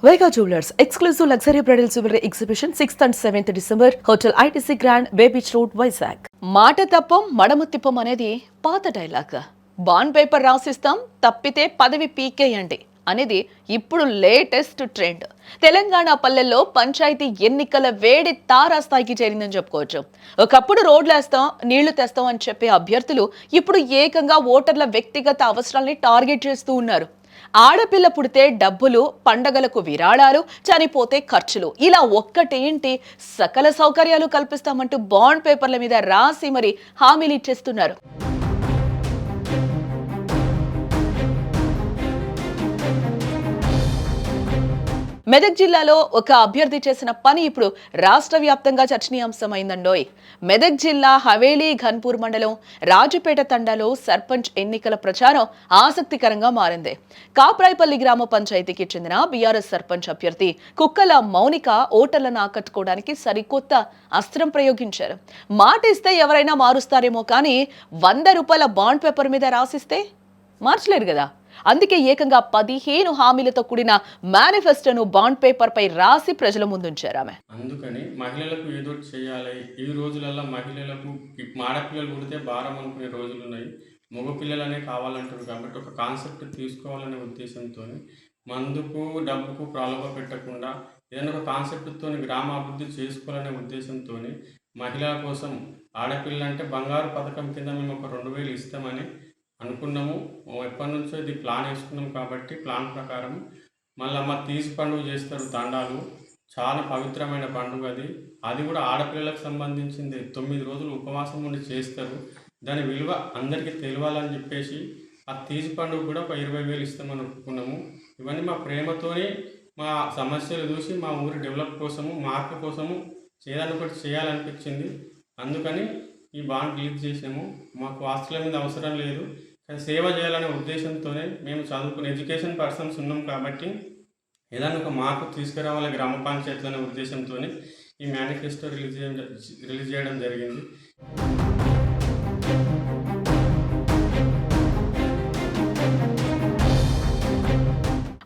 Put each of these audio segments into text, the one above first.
Vega Jewelers exclusive luxury bridal jewelry exhibition 6th and 7th December Hotel ITC Grand Bay Beach Road Vizag. మాట తప్పం మడమ తిప్పం అనేది పాత dialogue. Bond paper రాసిస్తాం తప్పితే పదవి పీకేయండి అనేది ఇప్పుడు లేటెస్ట్ ట్రెండ్. తెలంగాణ పల్లెల్లో పంచాయతీ ఎన్నికల వేడి తారాస్థాయికి చేరిందని చెప్పుకోవచ్చు. ఒకప్పుడు రోడ్లేస్తాం నీళ్లు తెస్తాం అని చెప్పే అభ్యర్థులు ఇప్పుడు ఏకంగా ఓటర్ల వ్యక్తిగత అవసరాల్ని టార్గెట్ చేస్తూ ఉన్నారు. ఆడపిల్ల పుడితే డబ్బులు, పండగలకు విరాళాలు, చనిపోతే ఖర్చులు, ఇలా ఒక్కటేంటి సకల సౌకర్యాలు కల్పిస్తామంటూ బాండ్ పేపర్ల మీద రాసి మరి హామీలు ఇచ్చేస్తున్నారు. మెదక్ జిల్లాలో ఒక అభ్యర్థి చేసిన పని ఇప్పుడు రాష్ట్ర వ్యాప్తంగా చర్చనీయాంశమైందండోయ్. మెదక్ జిల్లా హవేలీ ఘన్పూర్ మండలం రాజుపేట తండాలో సర్పంచ్ ఎన్నికల ప్రచారం ఆసక్తికరంగా మారింది. కాప్రాయిపల్లి గ్రామ పంచాయతీకి చెందిన బీఆర్ఎస్ సర్పంచ్ అభ్యర్థి కుక్కల మౌనిక ఓటర్లను ఆకట్టుకోవడానికి సరికొత్త అస్త్రం ప్రయోగించారు. మాట ఇస్తే ఎవరైనా మారుస్తారేమో కానీ 100 రూపాయల బాండ్ పేపర్ మీద రాసిస్తే మార్చలేరు కదా. అందుకే ఏకంగా 15 హామీలతో కూడిన మేనిఫెస్టోను బాండ్ పేపర్ పై రాసి ప్రజల ముందుంచారు ఆమె. అందుకని మహిళలకు ఏదో చేయాలి. ఈ రోజులలో మహిళలకు ఆడపిల్లలు పుడితే భారం అనుకునే రోజులు ఉన్నాయి. మగపిల్లలనే కావాలంటారు కాబట్టి ఒక కాన్సెప్ట్ తీసుకోవాలనే ఉద్దేశంతో మందుకు డబ్బుకు ప్రలోభ పెట్టకుండా ఏదైనా ఒక కాన్సెప్ట్తో గ్రామ అభివృద్ధి చేసుకోవాలనే ఉద్దేశంతో మహిళల కోసం ఆడపిల్ల అంటే బంగారు పథకం కింద మేము ఒక 2000 ఇస్తామని అనుకున్నాము. ఎప్పటి నుంచో ఇది ప్లాన్ వేసుకున్నాం కాబట్టి ప్లాన్ ప్రకారం మళ్ళీ తీసి పండుగ చేస్తారు. తండాలు చాలా పవిత్రమైన పండుగ అది కూడా ఆడపిల్లలకు సంబంధించింది. 9 రోజులు ఉపవాసం ఉండి చేస్తారు. దాని విలువ అందరికీ తెలియాలని చెప్పేసి ఆ తీసి పండుగ కూడా ఒక 20,000 ఇస్తామని అనుకున్నాము. ఇవన్నీ మా ప్రేమతోనే మా సమస్యలు చూసి మా ఊరి డెవలప్ కోసము మార్పు కోసము ఏదైనా ఒకటి చేయాలనిపించింది. అందుకని ఈ బాండ్ రిలీజ్ చేసాము. మాకు ఆస్తుల మీద అవసరం లేదు, కానీ సేవ చేయాలనే ఉద్దేశంతోనే మేము చదువుకుని ఎడ్యుకేషన్ పర్సన్స్ ఉన్నాం కాబట్టి ఏదైనా ఒక మార్పు తీసుకురావాలి గ్రామ పంచాయతీలు అనే ఉద్దేశంతో ఈ మేనిఫెస్టో రిలీజ్ చేయడం జరిగింది.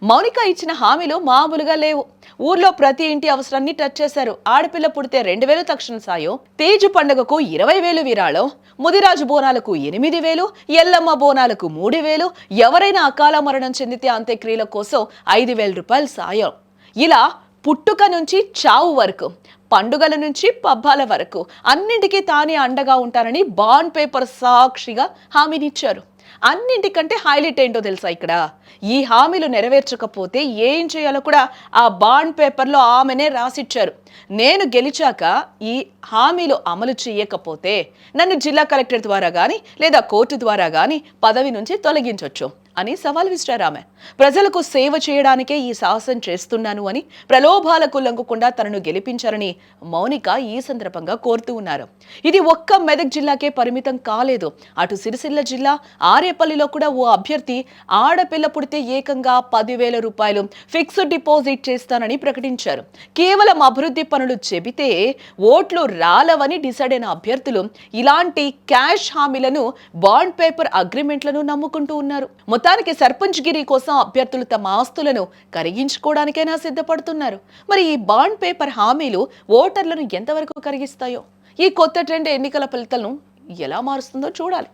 మౌనిక ఇచ్చిన హామీలు మామూలుగా లేవు. ఊర్లో ప్రతి ఇంటి అవసరాన్ని టచ్ చేశారు. ఆడపిల్ల పుడితే 2,000 తక్షణ సాయం, తేజు పండుగకు 20,000 విరాళం, ముదిరాజు బోనాలకు 8,000, ఎల్లమ్మ బోనాలకు 3,000, ఎవరైనా అకాల మరణం చెందితే అంత్యక్రియల కోసం 5,000 రూపాయల సాయం. ఇలా పుట్టుక నుంచి చావు వరకు, పండుగల నుంచి పబ్బాల వరకు అన్నింటికీ తానే అండగా ఉంటానని బాండ్ పేపర్ సాక్షిగా హామీనిచ్చారు. అన్నింటికంటే హైలైట్ ఏంటో తెలుసా, ఇక్కడ ఈ హామీలు నెరవేర్చకపోతే ఏం చేయాలో కూడా ఆ బాండ్ పేపర్లో ఆమెనే రాసిచ్చారు. నేను గెలిచాక ఈ హామీలు అమలు చేయకపోతే నన్ను జిల్లా కలెక్టర్ ద్వారా కానీ లేదా కోర్టు ద్వారా కానీ పదవి నుంచి తొలగించవచ్చు అని సవాల్ విసిరారు ఆమె. ప్రజలకు సేవ చేయడానికే ఈ సాహసం చేస్తున్నాను అని, ప్రలోభాలకు లొంగకుండా తనను గెలిపించారని మౌనిక ఈ సందర్భంగా కోరుతూ ఉన్నారు. ఇది ఒక్క మెదక్ జిల్లాకే పరిమితం కాలేదు. అటు సిరిసిల్ల జిల్లా ఆరేపల్లిలో కూడా ఓ అభ్యర్థి ఆడపిల్ల పుడితే ఏకంగా 10,000 రూపాయలు ఫిక్స్డ్ డిపాజిట్ చేస్తానని ప్రకటించారు. కేవలం అభివృద్ధి పనులు చెబితే ఓట్లు రాలవని డిసైడ్ అయిన అభ్యర్థులు ఇలాంటి క్యాష్ హామీలను, బాండ్ పేపర్ అగ్రిమెంట్లను నమ్ముకుంటూ ఉన్నారు. మొత్తానికి సర్పంచ్ గిరి కోసం అభ్యర్థులు తమ ఆస్తులను కరిగించుకోవడానికైనా సిద్ధపడుతున్నారు. మరి ఈ బాండ్ పేపర్ హామీలు ఓటర్లను ఎంతవరకు కరిగిస్తాయో, ఈ కొత్త ట్రెండ్ ఎన్నికల ఫలితాలను ఎలా మారుస్తుందో చూడాలి.